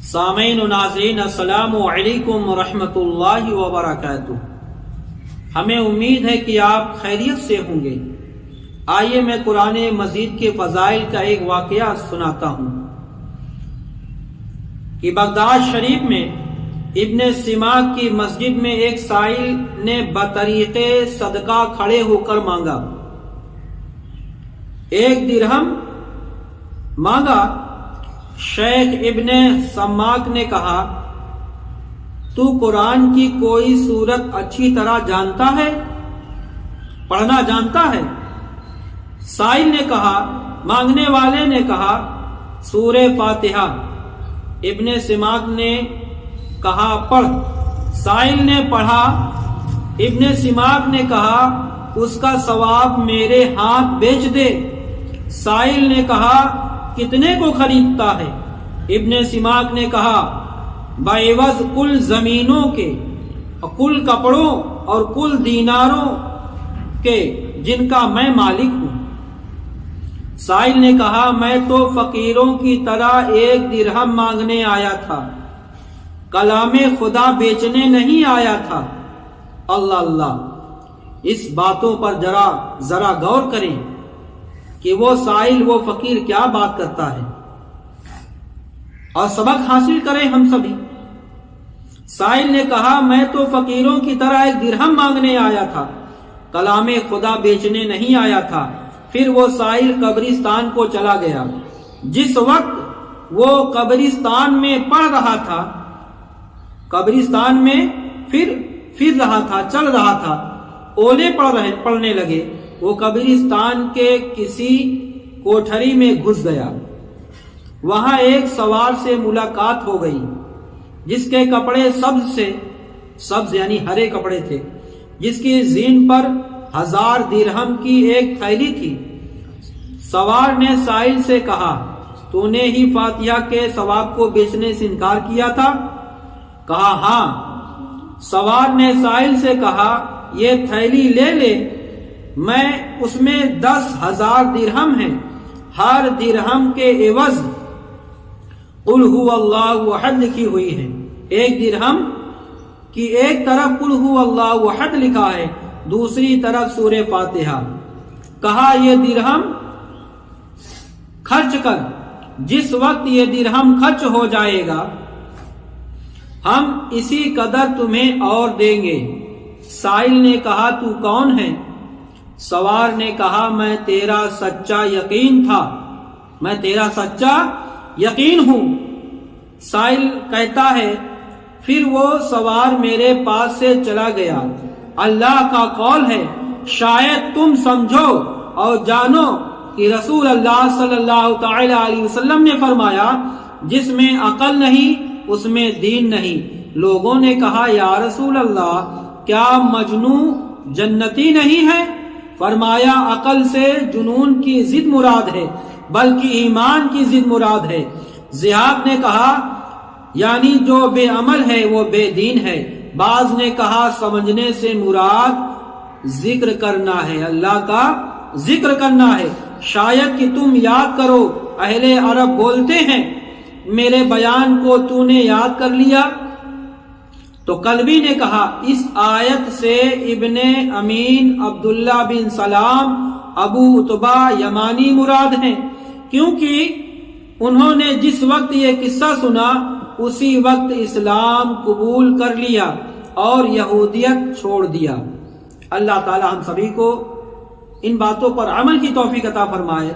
سامعین و ناظرین، السلام علیکم ورحمۃ اللہ وبرکاتہ۔ ہمیں امید ہے کہ آپ خیریت سے ہوں گے۔ آئیے میں قرآن مجید کے فضائل کا ایک واقعہ سناتا ہوں کہ بغداد شریف میں ابن سماک کی مسجد میں ایک سائل نے بطریق صدقہ کھڑے ہو کر مانگا، 1 درہم مانگا۔ شیخ ابن سماک نے کہا، تو قرآن کی کوئی سورت اچھی طرح جانتا ہے، پڑھنا جانتا ہے؟ سائل نے کہا، مانگنے والے نے کہا، سورہ فاتحہ۔ ابن سماک نے کہا، پڑھ۔ سائل نے پڑھا۔ ابن سماک نے کہا، اس کا ثواب میرے ہاتھ بیچ دے۔ سائل نے کہا، کتنے کو خریدتا ہے؟ ابن سماک نے کہا، بعوض کل زمینوں کے، کل کپڑوں اور کل دیناروں کے جن کا میں مالک ہوں۔ سائل نے کہا، میں تو فقیروں کی طرح 1 درہم مانگنے آیا تھا، کلام خدا بیچنے نہیں آیا تھا۔ اللہ اللہ، اس باتوں پر ذرا غور کریں کہ وہ سائل، وہ فقیر کیا بات کرتا ہے، اور سبق حاصل کریں ہم سبھی۔ سائل نے کہا، میں تو فقیروں کی طرح 1 درہم مانگنے آیا تھا، کلام خدا بیچنے نہیں آیا تھا۔ پھر وہ سائل قبرستان کو چلا گیا۔ جس وقت وہ قبرستان میں پڑھ رہا تھا، قبرستان میں پھر رہا تھا، چل رہا تھا، اولے پڑنے لگے۔ وہ قبرستان کے کسی کوٹھری میں گھس گیا۔ وہاں ایک سوار سے ملاقات ہو گئی جس کے کپڑے سبز یعنی ہرے کپڑے تھے، جس کی زین پر 1000 درہم کی ایک تھیلی تھی۔ سوار نے سائل سے کہا، تو نے ہی فاتحہ کے ثواب کو بیچنے سے انکار کیا تھا؟ کہا، ہاں۔ سوار نے سائل سے کہا، یہ تھیلی لے لے، اس میں 10,000 درہم ہیں، ہر درہم کے عوض قل هو اللہ احد لکھی ہوئی ہے۔ 1 درہم کی ایک طرف قل هو اللہ احد لکھا ہے، دوسری طرف سورہ فاتحہ۔ کہا، یہ درہم خرچ کر، جس وقت یہ درہم خرچ ہو جائے گا ہم اسی قدر تمہیں اور دیں گے۔ سائل نے کہا، تو کون ہے؟ سوار نے کہا، میں تیرا سچا یقین ہوں۔ سائل کہتا ہے، پھر وہ سوار میرے پاس سے چلا گیا۔ اللہ کا قول ہے، شاید تم سمجھو اور جانو کہ رسول اللہ صلی اللہ تعالی علیہ وسلم نے فرمایا، جس میں عقل نہیں اس میں دین نہیں۔ لوگوں نے کہا، یا رسول اللہ، کیا مجنون جنتی نہیں ہے؟ فرمایا، عقل سے جنون کی ضد مراد ہے، بلکہ ایمان کی ضد مراد ہے۔ ضحاک نے کہا، یعنی جو بے عمل ہے وہ بے دین ہے۔ بعض نے کہا، سمجھنے سے مراد ذکر کرنا ہے، اللہ کا ذکر کرنا ہے، شاید کہ تم یاد کرو۔ اہل عرب بولتے ہیں، میرے بیان کو تو نے یاد کر لیا۔ تو قلبی نے کہا، اس آیت سے ابن امین، عبداللہ بن سلام، ابو عتبہ یمانی مراد ہیں، کیونکہ انہوں نے جس وقت یہ قصہ سنا اسی وقت اسلام قبول کر لیا اور یہودیت چھوڑ دیا۔ اللہ تعالی ہم سبھی کو ان باتوں پر عمل کی توفیق عطا فرمائے۔